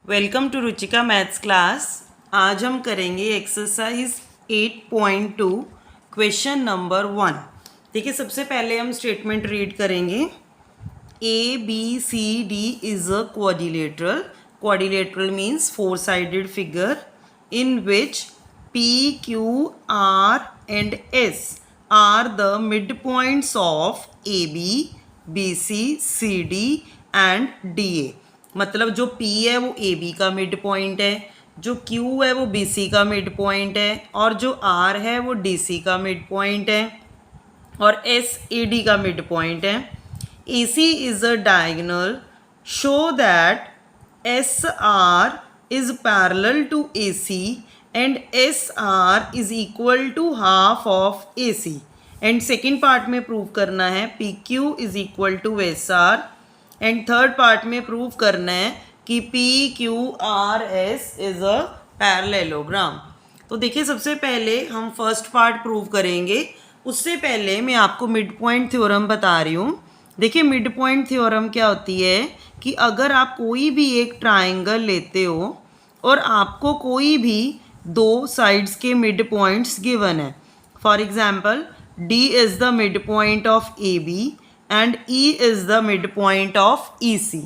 Welcome to Ruchika maths class. आज हम करेंगे एक्सरसाइज 8.2 क्वेश्चन नंबर 1। देखिए, सबसे पहले हम स्टेटमेंट रीड करेंगे। A B C D is a quadrilateral. Quadrilateral means four sided figure in which P Q R and S are the mid points of A B C C D and D A. मतलब जो P है वो AB का mid point है, जो Q है वो BC का मिड पॉइंट है, और जो R है वो DC का मिड पॉइंट है, और S AD का मिड पॉइंट है। AC is a diagonal, show that SR is parallel to AC and SR is equal to half of AC। And second part में प्रूव करना है PQ is equal to SR। And third part में prove करना है कि PQRS is a parallelogram. तो देखिए, सबसे पहले हम फर्स्ट पार्ट प्रूव करेंगे। उससे पहले मैं आपको मिड पॉइंट थ्योरम बता रही हूँ। देखिए, मिड पॉइंट थ्योरम क्या होती है कि अगर आप कोई भी एक ट्राइंगल लेते हो और आपको कोई भी दो साइड्स के मिड पॉइंट्स गिवन है, for example D is the mid point of AB and E is the mid point of AC।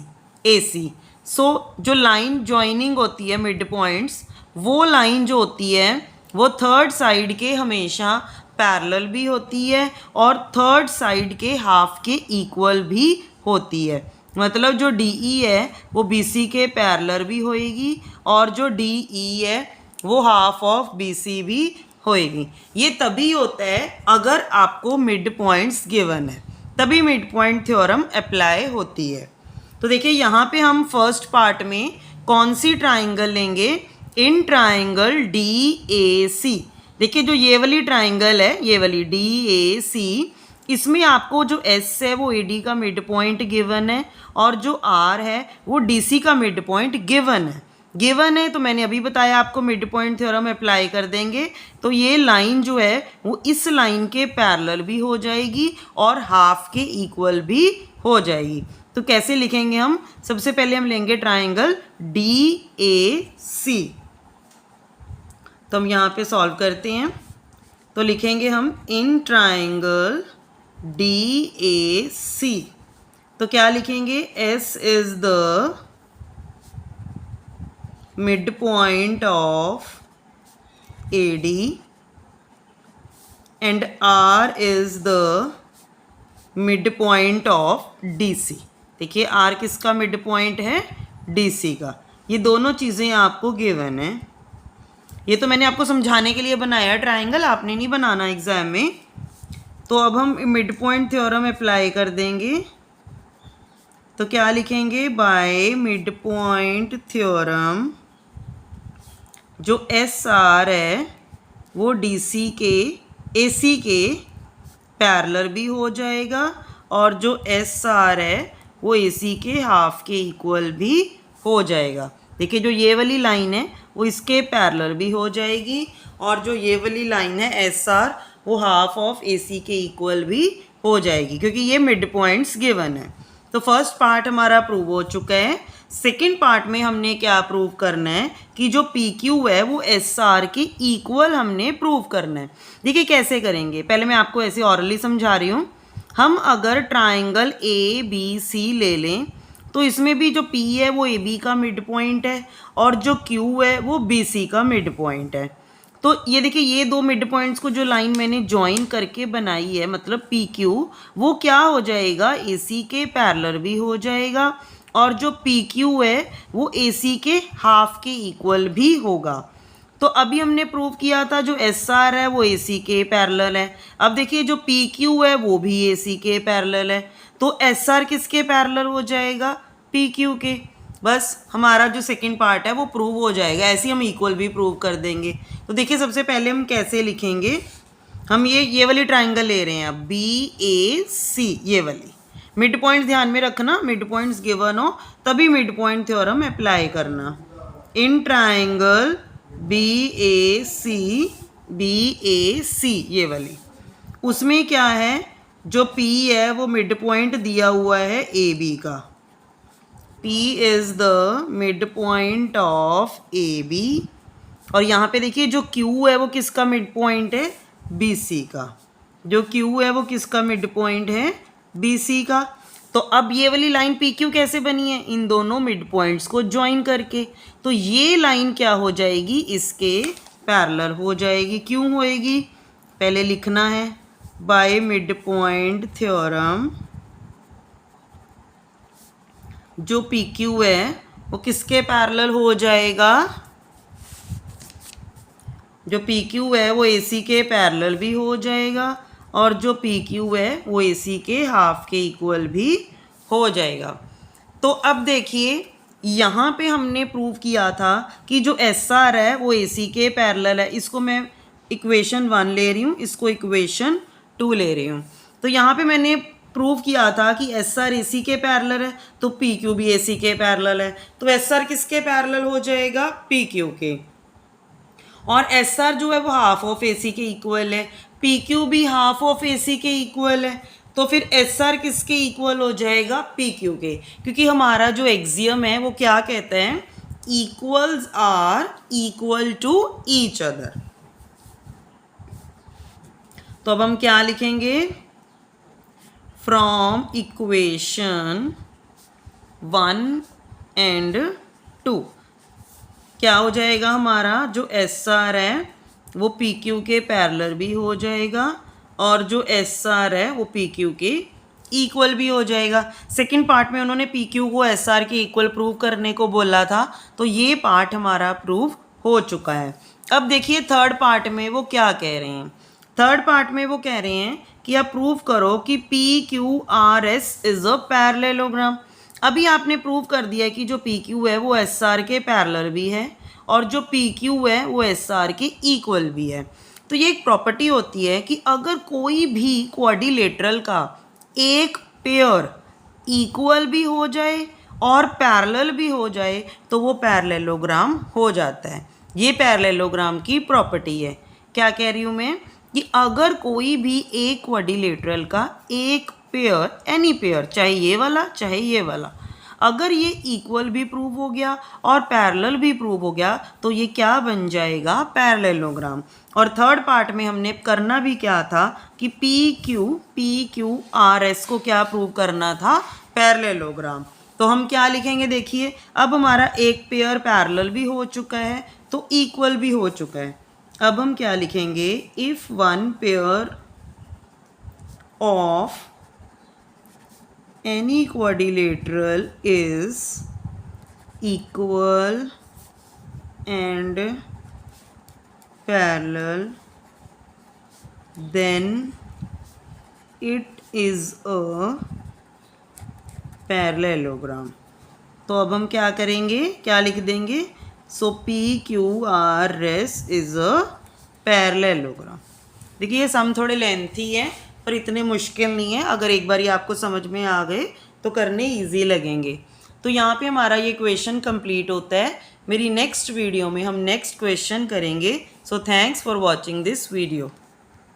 सो जो लाइन ज्वाइनिंग होती है मिड पॉइंट्स, वो लाइन जो होती है वो थर्ड साइड के हमेशा पैरेलल भी होती है और थर्ड साइड के हाफ के इक्वल भी होती है। मतलब जो DE है वो BC के पैरेलल भी होएगी और जो DE है वो हाफ ऑफ BC भी होएगी। ये तभी होता है अगर आपको मिड पॉइंट्स गिवन है, तभी मिड पॉइंट थ्योरम अप्लाई होती है। तो देखिए, यहाँ पे हम फर्स्ट पार्ट में कौन सी ट्राइंगल लेंगे? In triangle DAC। देखिए, जो ये वाली ट्राइंगल है, ये वाली DAC, इसमें आपको जो S है वो AD का मिड पॉइंट गिवन है और जो R है वो DC का मिड पॉइंट गिवन है। तो मैंने अभी बताया आपको मिड पॉइंट थ्योरम अप्लाई कर देंगे तो ये लाइन जो है वो इस लाइन के पैरेलल भी हो जाएगी और हाफ के इक्वल भी हो जाएगी। तो कैसे लिखेंगे हम? सबसे पहले हम लेंगे ट्राइंगल DAC। तो हम यहाँ पे सॉल्व करते हैं। तो लिखेंगे हम इन ट्राइंगल DAC। तो क्या लिखेंगे? S is the midpoint of AD and R is the midpoint of DC। देखिए, R किसका मिड पॉइंट है? DC का। ये दोनों चीज़ें आपको गिवन है। ये तो मैंने आपको समझाने के लिए बनाया ट्राइंगल, आपने नहीं बनाना एग्जाम में। तो अब हम मिड पॉइंट थ्योरम अप्लाई कर देंगे। तो क्या लिखेंगे? बाय मिड पॉइंट थ्योरम जो SR है वो DC के AC के पैरेलल भी हो जाएगा और जो SR है वो AC के हाफ के इक्वल भी हो जाएगा। देखिए, जो ये वाली लाइन है वो इसके पैरेलल भी हो जाएगी और जो ये वाली लाइन है SR वो हाफ ऑफ AC के इक्वल भी हो जाएगी, क्योंकि ये मिड पॉइंट्स गिवन है। तो फर्स्ट पार्ट हमारा प्रूव हो चुका है। सेकेंड पार्ट में हमने क्या प्रूव करना है कि जो PQ है वो SR के इक्वल हमने प्रूव करना है। देखिए, कैसे करेंगे? पहले मैं आपको ऐसे ऑरली समझा रही हूँ। हम अगर ट्राइंगल ABC ले लें तो इसमें भी जो P है वो AB का मिड पॉइंट है और जो Q है वो BC का मिड पॉइंट है। तो ये देखिए, ये दो मिड पॉइंट्स को जो लाइन मैंने ज्वाइन करके बनाई है, मतलब PQ, वो क्या हो जाएगा? AC के पैरेलल भी हो जाएगा और जो PQ है वो AC के हाफ के इक्वल भी होगा। तो अभी हमने प्रूव किया था जो SR है वो AC के पैरेलल है। अब देखिए, जो PQ है वो भी AC के पैरेलल है। तो SR किसके पैरेलल हो जाएगा? PQ के। बस हमारा जो सेकंड पार्ट है वो प्रूव हो जाएगा। ऐसे ही हम इक्वल भी प्रूव कर देंगे। तो देखिए, सबसे पहले हम कैसे लिखेंगे? हम ये वाली ट्राइंगल ले रहे हैं अब, BAC, ये वाली। मिड पॉइंट ध्यान में रखना, मिड पॉइंट्स गिवन हो तभी मिड पॉइंट थ्योरम अप्लाई करना। इन ट्राइंगल BAC, ये वाली, उसमें क्या है? जो P है वो मिड पॉइंट दिया हुआ है AB का P is the mid point of A B, और यहाँ पे देखिए जो Q है वो किसका मिड पॉइंट है, बी सी का। जो Q है वो किसका मिड पॉइंट है, बी सी का। तो अब ये वाली लाइन पी क्यू कैसे बनी है, इन दोनों मिड पॉइंट्स को ज्वाइन करके। तो ये लाइन क्या हो जाएगी, इसके पैरेलल हो जाएगी। क्यों होएगी, पहले लिखना है, बाय मिड पॉइंट थ्योरम जो पी क्यू है वो किसके पैरेलल हो जाएगा, जो पी क्यू है वो ए सी के पैरेलल भी हो जाएगा, और जो पी क्यू है वो ए सी के हाफ के इक्वल भी हो जाएगा। तो अब देखिए यहाँ पे हमने प्रूव किया था कि जो एस आर है वो ए सी के पैरेलल है। इसको मैं इक्वेशन 1 ले रही हूँ, इसको इक्वेशन 2 ले रही हूँ। तो यहाँ पे मैंने प्रूव किया था कि एस आर ए सी के पैरेलल है, तो पी क्यू भी ए सी के पैरेलल है। तो एस आर किसके पैरेलल हो जाएगा, पी क्यू के, और एस आर जो है वो हाफ ऑफ ए सी के इक्वल है, पी क्यू भी हाफ ऑफ ए सी के इक्वल है। तो फिर एस आर किसके इक्वल हो जाएगा, पी क्यू के, क्योंकि हमारा जो एक्सियम है वो क्या कहते हैं, equals are equal to each other. तो अब हम क्या लिखेंगे, फ्रॉम इक्वेशन 1 एंड 2 क्या हो जाएगा, हमारा जो एस आर है वो पी क्यू के पैरेलल भी हो जाएगा, और जो एस आर है वो पी क्यू के इक्वल भी हो जाएगा। सेकंड पार्ट में उन्होंने पी क्यू को एस आर के इक्वल प्रूव करने को बोला था, तो ये पार्ट हमारा प्रूव हो चुका है। अब देखिए थर्ड पार्ट में वो क्या कह रहे हैं, थर्ड पार्ट में वो कह रहे हैं कि आप प्रूव करो कि P Q R S is a parallelogram. अभी आपने प्रूव कर दिया कि जो पी क्यू है वो एस आर के पैरेलल भी है, और जो पी क्यू है वो एस आर के इक्वल भी है। तो ये एक प्रॉपर्टी होती है कि अगर कोई भी क्वाड्रिलेटरल का एक पेयर इक्वल भी हो जाए और पैरेलल भी हो जाए तो वो पैरेललोग्राम हो जाता है। ये पैरेललोग्राम की प्रॉपर्टी है। क्या कह रही हूँ मैं, कि अगर कोई भी एक क्वाड्रिलेटरल का एक पेयर, एनी पेयर, चाहे ये वाला चाहे ये वाला, अगर ये इक्वल भी प्रूव हो गया और पैरेलल भी प्रूव हो गया तो ये क्या बन जाएगा, पैरेललोग्राम। और थर्ड पार्ट में हमने करना भी क्या था कि पी क्यू आर एस को क्या प्रूव करना था, पैरेललोग्राम। तो हम क्या लिखेंगे, देखिए अब हमारा एक पेयर पैरेलल भी हो चुका है तो इक्वल भी हो चुका है। अब हम क्या लिखेंगे, if one pair of any quadrilateral is equal and parallel then it is a parallelogram। तो अब हम क्या करेंगे, क्या लिख देंगे, so P Q R S is a parallelogram. देखिए ये सम थोड़े लेंथी है पर इतने मुश्किल नहीं है, अगर एक बार ये आपको समझ में आ गए तो करने इजी लगेंगे। तो यहाँ पे हमारा ये क्वेश्चन कंप्लीट होता है। मेरी नेक्स्ट वीडियो में हम नेक्स्ट क्वेश्चन करेंगे। So thanks for watching this video.